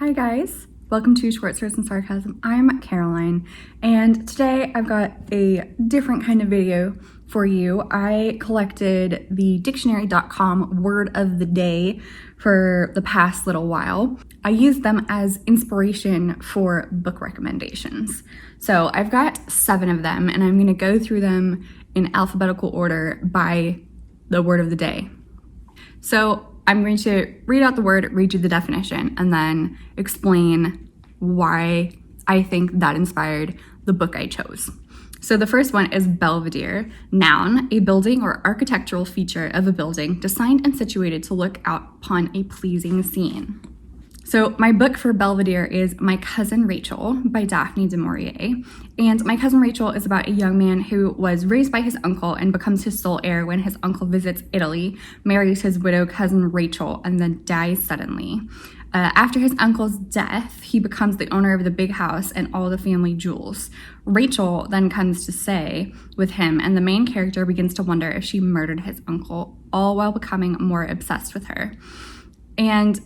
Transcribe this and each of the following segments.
Hi guys, welcome to Short Stories and Sarcasm. I'm Caroline, and today I've got a different kind of video for you. I collected the dictionary.com word of the day for the past little while. I used them as inspiration for book recommendations. So I've got 7 of them, and I'm going to go through them in alphabetical order by the word of the day. So I'm going to read out the word, read you the definition, and then explain why I think that inspired the book I chose. So the first one is Blvedere, noun, a building or architectural feature of a building designed and situated to look out upon a pleasing scene. So my book for Blvedere is My Cousin Rachel by Daphne du Maurier. And My Cousin Rachel is about a young man who was raised by his uncle and becomes his sole heir when his uncle visits Italy, marries his widow cousin Rachel, and then dies suddenly. After his uncle's death, he becomes the owner of the big house and all the family jewels. Rachel then comes to stay with him, and the main character begins to wonder if she murdered his uncle, all while becoming more obsessed with her. And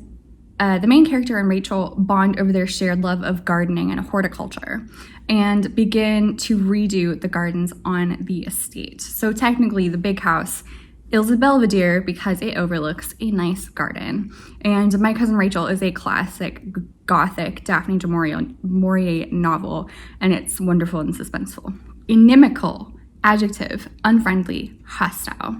the main character and Rachel bond over their shared love of gardening and horticulture and begin to redo the gardens on the estate. So technically the big house is a Belvedere because it overlooks a nice garden. And My Cousin Rachel is a classic Gothic Daphne du Maurier novel, and it's wonderful and suspenseful. Inimical, adjective, unfriendly, hostile.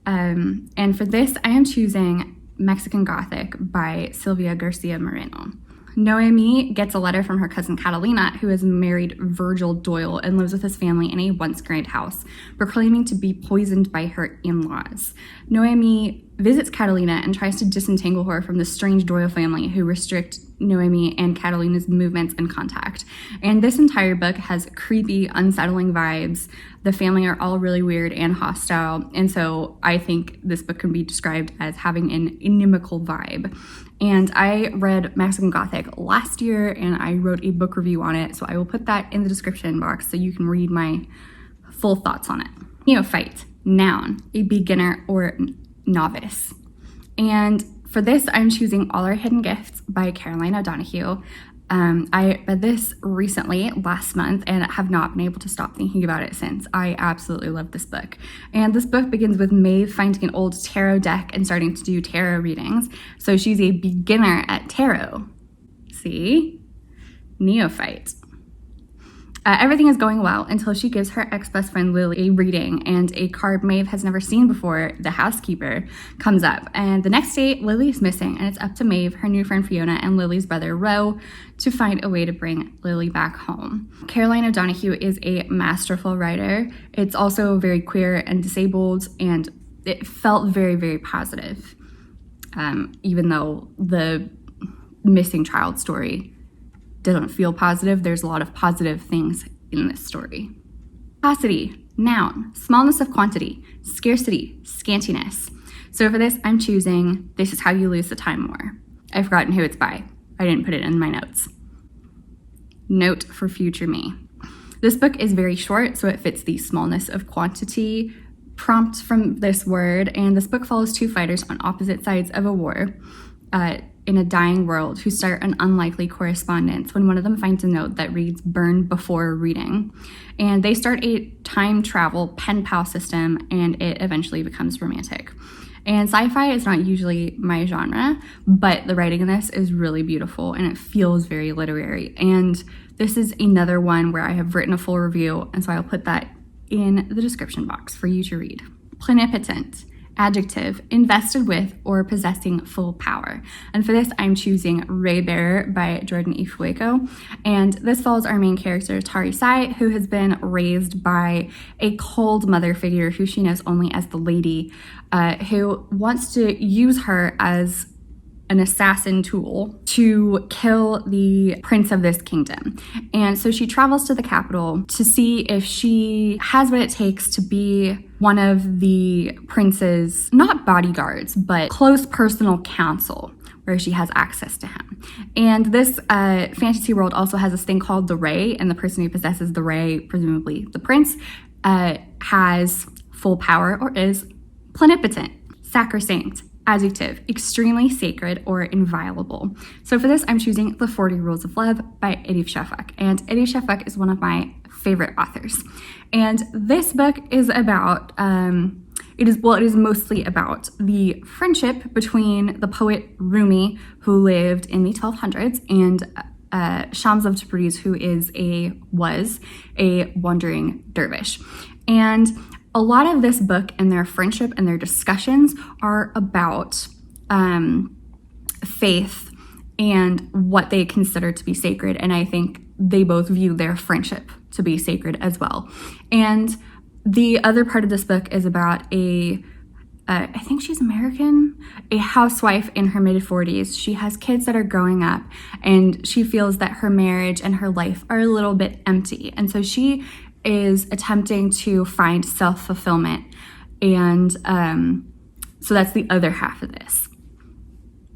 And for this, I am choosing Mexican Gothic by Silvia Garcia Moreno. Noemi gets a letter from her cousin Catalina, who has married Virgil Doyle and lives with his family in a once grand house, proclaiming to be poisoned by her in-laws. Noemi visits Catalina and tries to disentangle her from the strange Doyle family who restrict Noemi and Catalina's movements and contact. And this entire book has creepy, unsettling vibes. The family are all really weird and hostile, and so I think this book can be described as having an inimical vibe. And I read Mexican Gothic last year, and I wrote a book review on it, so I will put that in the description box so you can read my full thoughts on it. Neophyte, noun, a beginner or novice. And for this, I'm choosing All Our Hidden Gifts by Caroline O'Donoghue. I read this recently, last month, and have not been able to stop thinking about it since. I absolutely love this book. And this book begins with Maeve finding an old tarot deck and starting to do tarot readings. So she's a beginner at tarot. See? Neophyte. Everything is going well until she gives her ex-best friend Lily a reading, and a card Maeve has never seen before, the housekeeper, comes up. And the next day, Lily is missing, and it's up to Maeve, her new friend Fiona, and Lily's brother Ro to find a way to bring Lily back home. Caroline O'Donoghue is a masterful writer. It's also very queer and disabled, and it felt very, very positive, even though the missing child story doesn't feel positive. There's a lot of positive things in this story. Capacity, noun, smallness of quantity, scarcity, scantiness. So for this, I'm choosing This Is How You Lose the Time More. I've forgotten who it's by. I didn't put it in my notes. Note for future me. This book is very short, so it fits the smallness of quantity prompt from this word, and this book follows 2 fighters on opposite sides of a war in a dying world who start an unlikely correspondence when one of them finds a note that reads "burn before reading." And they start a time travel pen pal system, and it eventually becomes romantic. And sci-fi is not usually my genre, but the writing in this is really beautiful and it feels very literary. And this is another one where I have written a full review, and so I'll put that in the description box for you to read. Plenipotent. Adjective, invested with or possessing full power. And for this, I'm choosing Blvedere by Jordan E. Fuego. And this follows our main character, Tari Sai, who has been raised by a cold mother figure who she knows only as the Lady, who wants to use her as an assassin tool to kill the prince of this kingdom. And so she travels to the capital to see if she has what it takes to be one of the prince's, not bodyguards, but close personal counsel, where she has access to him. And this fantasy world also has this thing called the Ray, and the person who possesses the Ray, presumably the prince, has full power or is plenipotent, sacrosanct, Adjective, extremely sacred or inviolable. So for this, I'm choosing The 40 Rules of Love by Edith Shafak. And Edith Shafak is one of my favorite authors. And this book is about, it is mostly about the friendship between the poet Rumi, who lived in the 1200s, and Shams of Tabriz, who was a wandering dervish. And a lot of this book and their friendship and their discussions are about faith and what they consider to be sacred. And I think they both view their friendship to be sacred as well. And the other part of this book is about I think she's American, a housewife in her mid-40s. She has kids that are growing up, and she feels that her marriage and her life are a little bit empty. And so she is attempting to find self-fulfillment. And so that's the other half of this.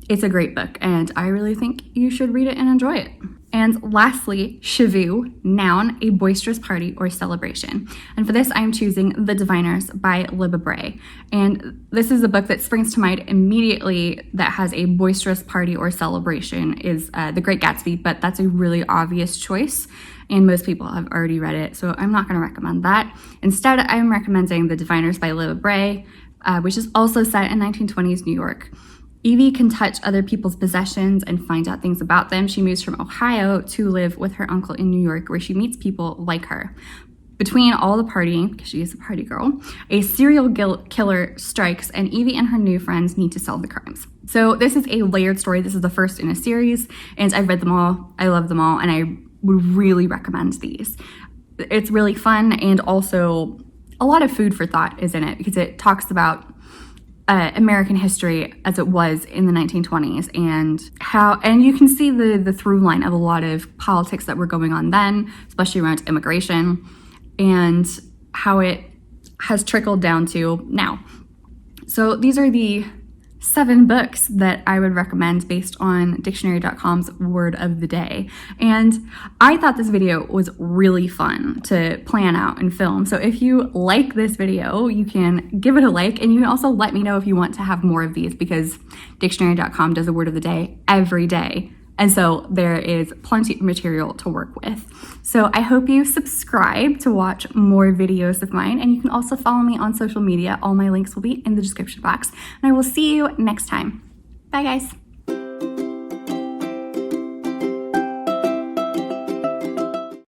It's a great book, and I really think you should read it and enjoy it. And lastly, shavu, noun, a boisterous party or celebration. And for this, I'm choosing The Diviners by Blvedere. And this is a book that springs to mind immediately that has a boisterous party or celebration is The Great Gatsby, but that's a really obvious choice, and most people have already read it, so I'm not going to recommend that. Instead, I'm recommending The Diviners by Blvedere, which is also set in 1920s New York. Evie can touch other people's possessions and find out things about them. She moves from Ohio to live with her uncle in New York, where she meets people like her. Between all the partying, because she is a party girl, a serial killer strikes, and Evie and her new friends need to solve the crimes. So this is a layered story. This is the first in a series, and I've read them all. I love them all, and I would really recommend these. It's really fun, and also a lot of food for thought is in it, because it talks about American history as it was in the 1920s, and you can see the through line of a lot of politics that were going on then, especially around immigration, and how it has trickled down to now. So these are the 7 books that I would recommend based on dictionary.com's word of the day. And I thought this video was really fun to plan out and film. So if you like this video, you can give it a like, and you can also let me know if you want to have more of these, because dictionary.com does a word of the day every day. And so there is plenty of material to work with. So I hope you subscribe to watch more videos of mine, and you can also follow me on social media. All my links will be in the description box, and I will see you next time. Bye guys.